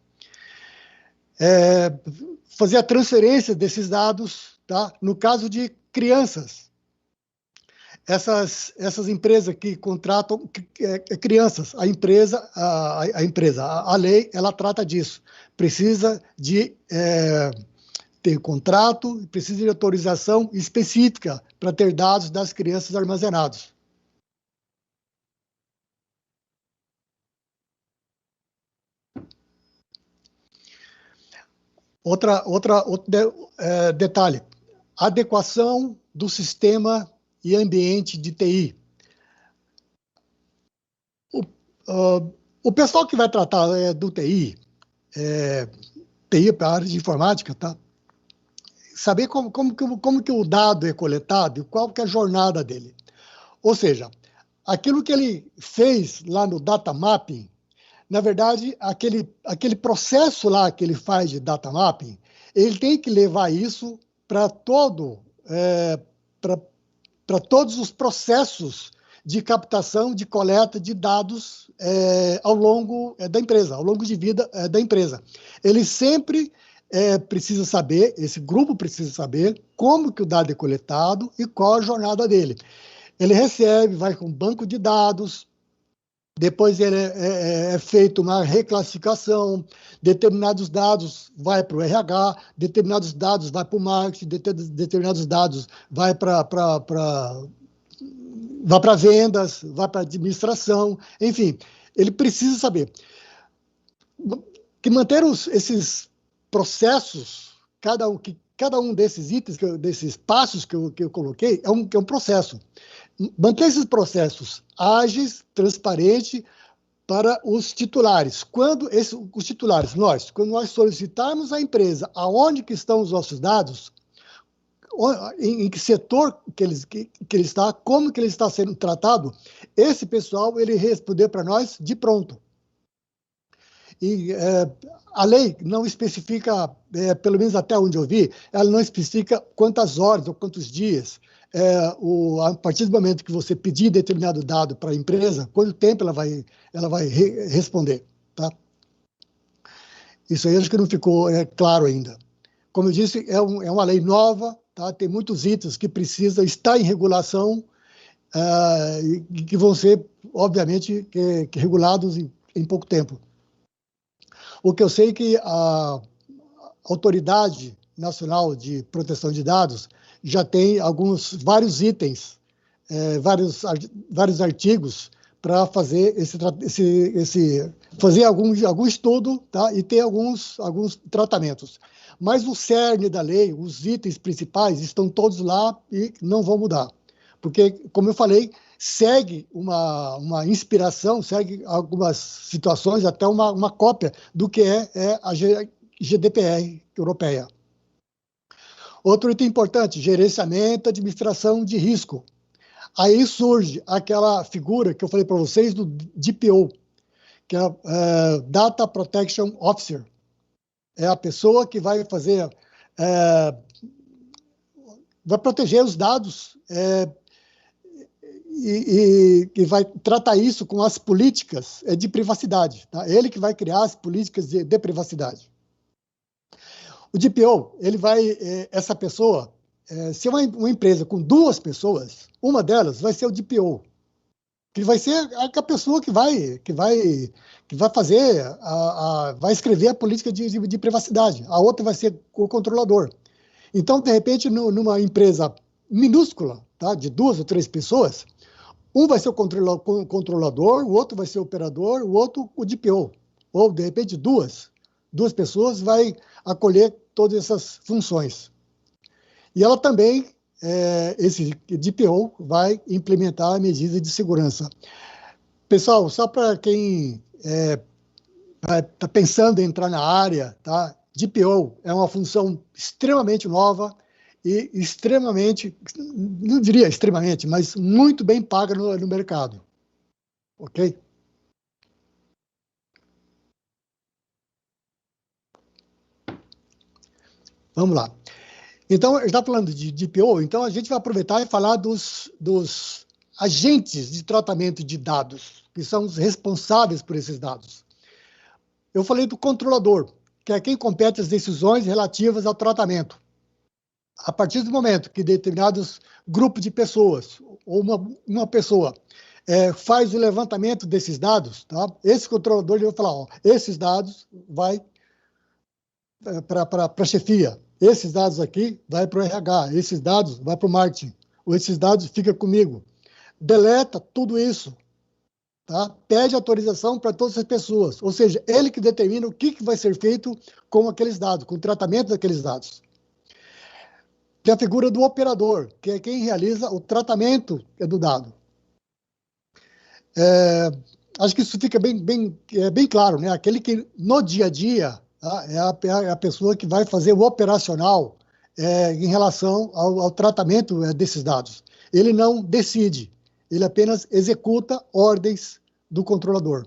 Fazer a transferência desses dados, tá? No caso de crianças. Essas empresas que contratam crianças, a lei, ela trata disso. Precisa de ter contrato, precisa de autorização específica para ter dados das crianças armazenados. Outro detalhe, adequação do sistema e ambiente de TI. O pessoal que vai tratar do TI, TI para a área de informática, tá? Saber como que o dado é coletado e qual que é a jornada dele. Ou seja, aquilo que ele fez lá no data mapping, na verdade, aquele processo lá que ele faz de data mapping, ele tem que levar isso para para todos os processos de captação, de coleta de dados ao longo da empresa, ao longo de vida da empresa. Ele sempre precisa saber, esse grupo precisa saber como que o dado é coletado e qual a jornada dele. Ele recebe, vai com um banco de dados, depois é feita uma reclassificação, determinados dados vai para o RH, determinados dados vai para o marketing, determinados dados vai para vendas, vai para administração, enfim, ele precisa saber que manter esses processos, cada um desses itens, desses passos que eu coloquei, é um processo. Manter esses processos ágeis, transparentes para os titulares. Quando nós solicitarmos à empresa aonde que estão os nossos dados, em que setor que ele está, como que ele está sendo tratado, esse pessoal ele responder para nós de pronto. E a lei não especifica, pelo menos até onde eu vi, ela não especifica quantas horas ou quantos dias. A partir do momento que você pedir determinado dado para a empresa, quanto tempo ela vai responder, tá? Isso aí acho que não ficou claro ainda. Como eu disse, é uma lei nova, tá? Tem muitos itens que precisam estar em regulação e que vão ser, obviamente, regulados em pouco tempo. O que eu sei é que a Autoridade Nacional de Proteção de Dados já tem vários itens, vários artigos para fazer fazer algum estudo, tá? E ter alguns tratamentos. Mas o cerne da lei, os itens principais, estão todos lá e não vão mudar. Porque, como eu falei, segue uma inspiração, segue algumas situações, até uma cópia do que é a GDPR europeia. Outro item importante, gerenciamento e administração de risco. Aí surge aquela figura que eu falei para vocês do DPO, que é Data Protection Officer. É a pessoa que vai vai proteger os dados e vai tratar isso com as políticas de privacidade. Tá? Ele que vai criar as políticas de privacidade. O DPO, essa pessoa, se é uma empresa com 2 pessoas, uma delas vai ser o DPO, que vai ser a pessoa que vai fazer, vai escrever a política de privacidade. A outra vai ser o controlador. Então, de repente, numa empresa minúscula, tá, de 2 ou 3 pessoas, um vai ser o controlador, o outro vai ser o operador, o outro o DPO. Ou, de repente, duas pessoas vai acolher todas essas funções. E ela também, esse DPO, vai implementar a medida de segurança. Pessoal, só para quem está pensando em entrar na área, tá? DPO é uma função extremamente nova e extremamente, não diria extremamente, mas muito bem paga no mercado. Ok? Vamos lá. Então, eu estava falando de DPO, então a gente vai aproveitar e falar dos agentes de tratamento de dados, que são os responsáveis por esses dados. Eu falei do controlador, que é quem compete as decisões relativas ao tratamento. A partir do momento que determinados grupos de pessoas, ou uma pessoa, faz o levantamento desses dados, tá? Esse controlador ele vai falar, ó, esses dados vai para a chefia, esses dados aqui vai para o RH, esses dados vai para o marketing, ou esses dados fica comigo. Deleta tudo isso, tá? Pede autorização para todas as pessoas, ou seja, ele que determina o que vai ser feito com aqueles dados, com o tratamento daqueles dados. Tem a figura do operador, que é quem realiza o tratamento do dado. Acho que isso fica bem claro, né? Aquele que, no dia a dia, tá? É a pessoa que vai fazer o operacional em relação ao tratamento desses dados. Ele não decide, ele apenas executa ordens do controlador.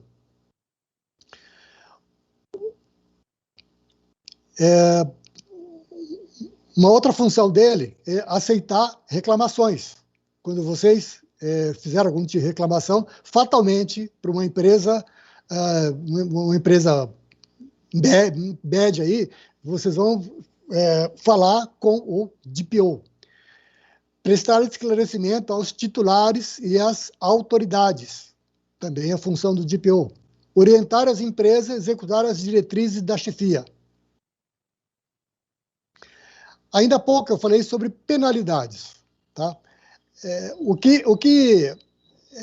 Uma outra função dele é aceitar reclamações. Quando vocês fizeram algum tipo de reclamação, fatalmente, para uma empresa bad aí, vocês vão falar com o DPO. Prestar esclarecimento aos titulares e às autoridades. Também é função do DPO. Orientar as empresas a executar as diretrizes da chefia. Ainda há pouco eu falei sobre penalidades. Tá? O que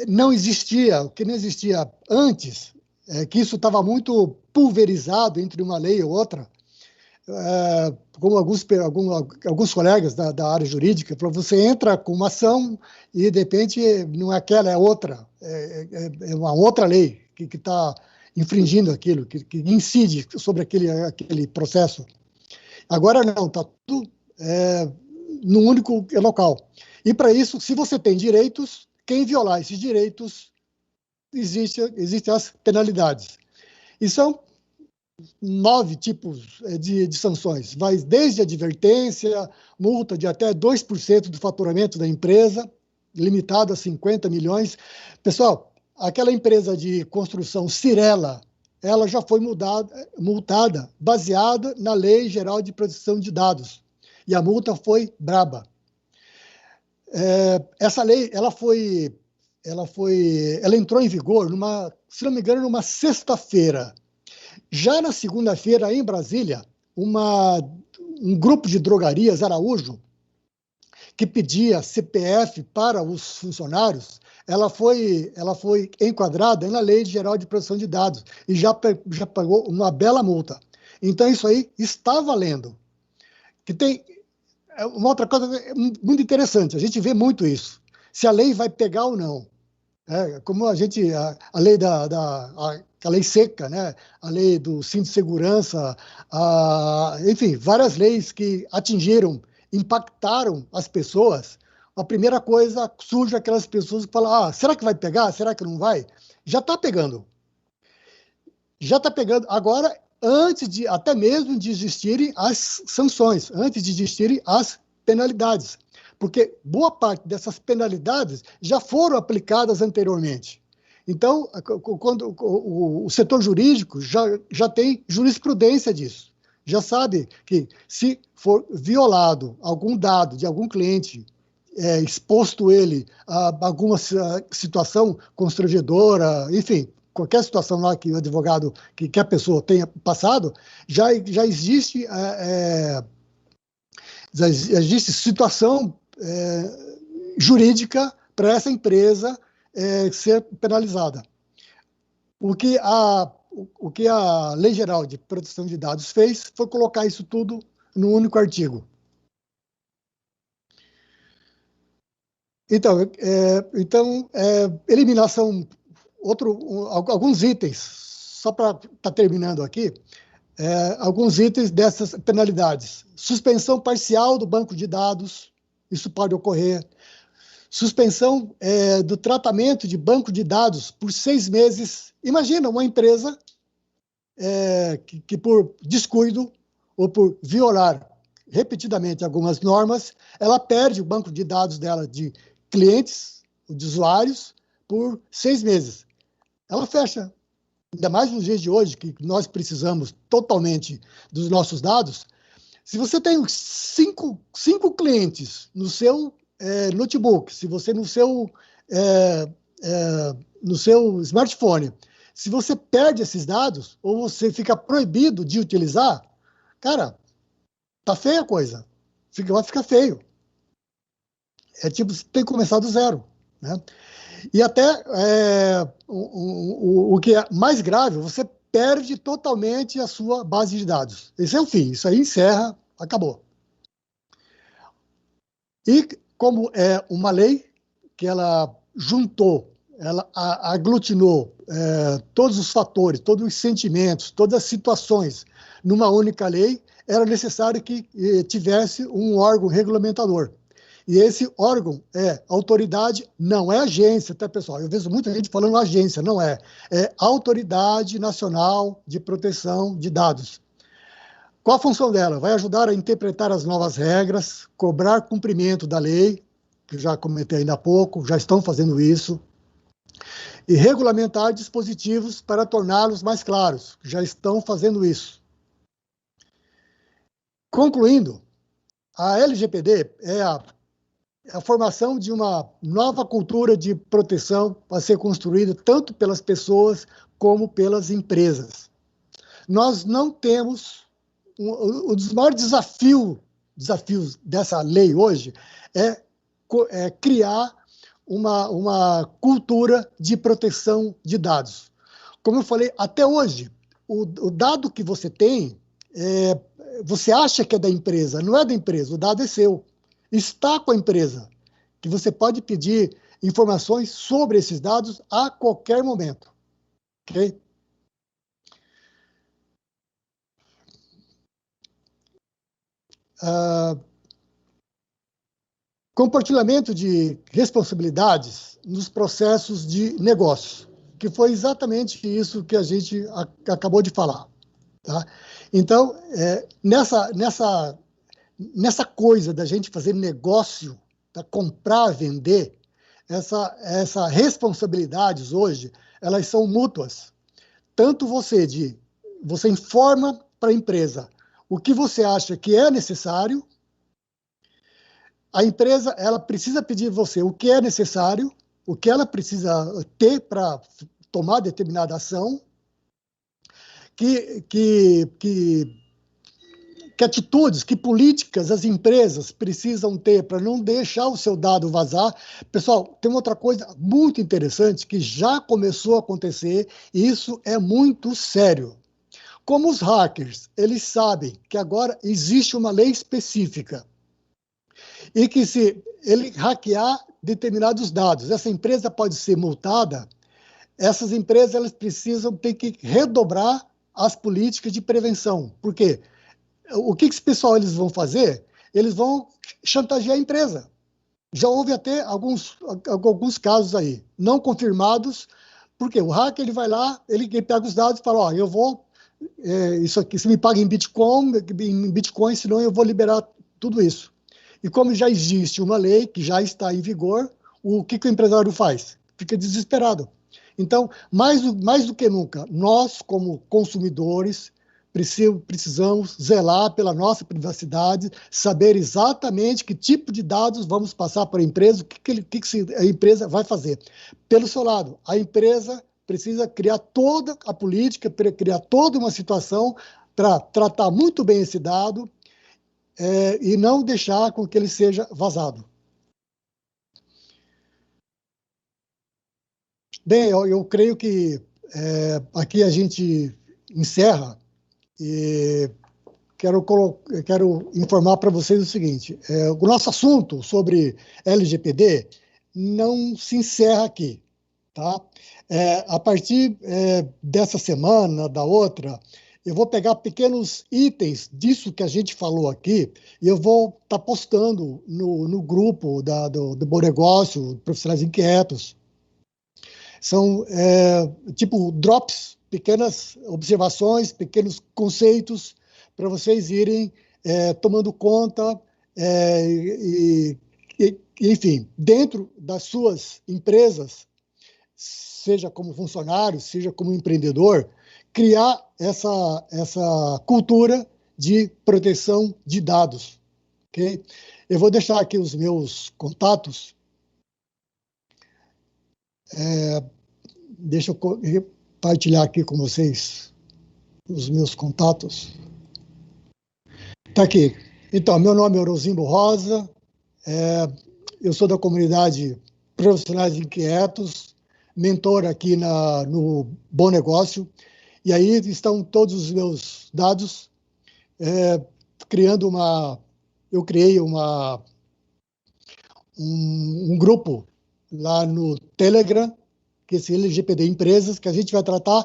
não existia antes, que isso estava muito pulverizado entre uma lei e outra, como alguns colegas da área jurídica, para você entra com uma ação e, de repente, não é aquela, é outra. É uma outra lei que está infringindo aquilo, que incide sobre aquele processo. Agora não, está tudo num único local. E, para isso, se você tem direitos, quem violar esses direitos, existem as penalidades. E são 9 tipos de sanções, mas desde advertência, multa de até 2% do faturamento da empresa, limitado a 50 milhões. Pessoal, aquela empresa de construção Cirela, ela já foi multada, baseada na Lei Geral de Proteção de Dados. E a multa foi braba. Essa lei, ela entrou em vigor, se não me engano, numa sexta-feira. Já na segunda-feira, em Brasília, um grupo de drogarias, Araújo, que pedia CPF para os funcionários, ela foi enquadrada na Lei Geral de Proteção de Dados e já pagou uma bela multa. Então, isso aí está valendo. Que tem uma outra coisa muito interessante, a gente vê muito isso, se a lei vai pegar ou não. Como a lei a lei seca, né? A lei do cinto de segurança, enfim, várias leis que impactaram as pessoas. A primeira coisa, surge aquelas pessoas que falam, será que vai pegar? Será que não vai? Já está pegando. Já está pegando. Agora, até mesmo de existirem as sanções, antes de existirem as penalidades. Porque boa parte dessas penalidades já foram aplicadas anteriormente. Então, quando o setor jurídico já tem jurisprudência disso. Já sabe que, se for violado algum dado de algum cliente, exposto ele a alguma situação constrangedora, enfim, qualquer situação lá que o advogado, que a pessoa tenha passado, já existe situação jurídica para essa empresa ser penalizada. O que a Lei Geral de Proteção de Dados fez foi colocar isso tudo num único artigo. Então, eliminação, alguns itens, só para estar terminando aqui, alguns itens dessas penalidades. Suspensão parcial do banco de dados, isso pode ocorrer. Suspensão do tratamento de banco de dados por 6 meses. Imagina uma empresa que por descuido ou por violar repetidamente algumas normas, ela perde o banco de dados dela de clientes, de usuários, por 6 meses. Ela fecha. Ainda mais nos dias de hoje, que nós precisamos totalmente dos nossos dados. Se você tem 5 clientes no seu notebook, se você no seu smartphone, se você perde esses dados, ou você fica proibido de utilizar, cara, tá feia a coisa. Vai ficar feio. Você tem que começar do zero, né? E até o que é mais grave, você perde totalmente a sua base de dados. Esse é o fim, isso aí encerra, acabou. E como é uma lei que ela juntou, ela aglutinou todos os fatores, todos os sentimentos, todas as situações numa única lei, era necessário que tivesse um órgão regulamentador. E esse órgão é autoridade, não é agência, tá, pessoal? Eu vejo muita gente falando agência, não é. É Autoridade Nacional de Proteção de Dados. Qual a função dela? Vai ajudar a interpretar as novas regras, cobrar cumprimento da lei, que já comentei ainda há pouco, já estão fazendo isso, e regulamentar dispositivos para torná-los mais claros, que já estão fazendo isso. Concluindo, a LGPD é a formação de uma nova cultura de proteção a ser construída tanto pelas pessoas como pelas empresas. Nós não temos... Um dos maiores desafios dessa lei hoje é criar uma cultura de proteção de dados. Como eu falei, até hoje, o dado que você tem, você acha que é da empresa, não é da empresa, o dado é seu. Está com a empresa, que você pode pedir informações sobre esses dados a qualquer momento. Ok? Compartilhamento de responsabilidades nos processos de negócio, que foi exatamente isso que a gente acabou de falar. Tá? Então, nessa coisa da gente fazer negócio, tá? Comprar, vender, essa responsabilidades hoje, elas são mútuas. Tanto você informa para a empresa o que você acha que é necessário, a empresa ela precisa pedir você o que é necessário, o que ela precisa ter para tomar determinada ação, que atitudes, que políticas as empresas precisam ter para não deixar o seu dado vazar. Pessoal, tem uma outra coisa muito interessante que já começou a acontecer, e isso é muito sério. Como os hackers, eles sabem que agora existe uma lei específica e que se ele hackear determinados dados, essa empresa pode ser multada, essas empresas elas precisam ter que redobrar as políticas de prevenção. Por quê? O que esse pessoal eles vão fazer? Eles vão chantagear a empresa. Já houve até alguns casos aí, não confirmados, porque o hacker ele vai lá, ele pega os dados e fala, ó, eu vou, isso aqui, você me paga em Bitcoin, senão eu vou liberar tudo isso. E como já existe uma lei que já está em vigor, o que o empresário faz? Fica desesperado. Então, mais do que nunca, nós, como consumidores, precisamos zelar pela nossa privacidade, saber exatamente que tipo de dados vamos passar para a empresa, o que a empresa vai fazer. Pelo seu lado, a empresa precisa criar toda a política, criar toda uma situação para tratar muito bem esse dado e não deixar com que ele seja vazado. Bem, eu creio que aqui a gente encerra e quero informar para vocês o seguinte, o nosso assunto sobre LGPD não se encerra aqui, tá? A partir dessa semana, da outra, eu vou pegar pequenos itens disso que a gente falou aqui e eu vou estar postando no grupo do Bom Negócio, Profissionais Inquietos. São tipo drops, pequenas observações, pequenos conceitos para vocês irem tomando conta enfim, dentro das suas empresas, seja como funcionário, seja como empreendedor, criar essa cultura de proteção de dados. Okay? Eu vou deixar aqui os meus contatos. Deixa eu compartilhar aqui com vocês os meus contatos. Está aqui. Então, meu nome é Orozimbo Rosa, eu sou da comunidade Profissionais Inquietos, mentor aqui no Bom Negócio, e aí estão todos os meus dados, eu criei um grupo lá no Telegram, que é esse LGPD Empresas, que a gente vai tratar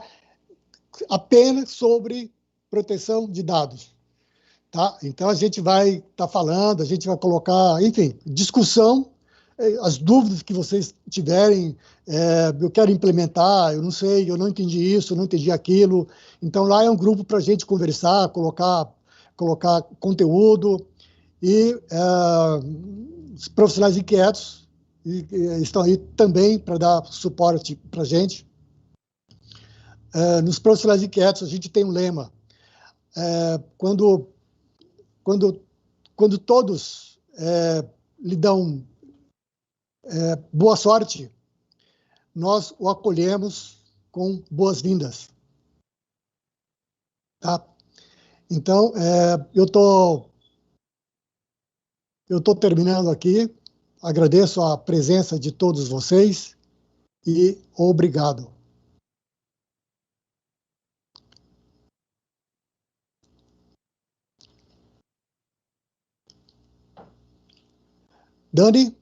apenas sobre proteção de dados. tá? Então a gente vai estar falando, a gente vai colocar, enfim, discussão, as dúvidas que vocês tiverem, eu quero implementar, eu não sei, eu não entendi isso, eu não entendi aquilo. Então lá é um grupo para a gente conversar, colocar conteúdo e os profissionais inquietos estão aí também para dar suporte para a gente. Nos profissionais inquietos a gente tem um lema: quando quando quando todos lhe dão boa sorte, nós o acolhemos com boas-vindas, tá? Então, eu tô terminando aqui. Agradeço a presença de todos vocês e obrigado. Dani?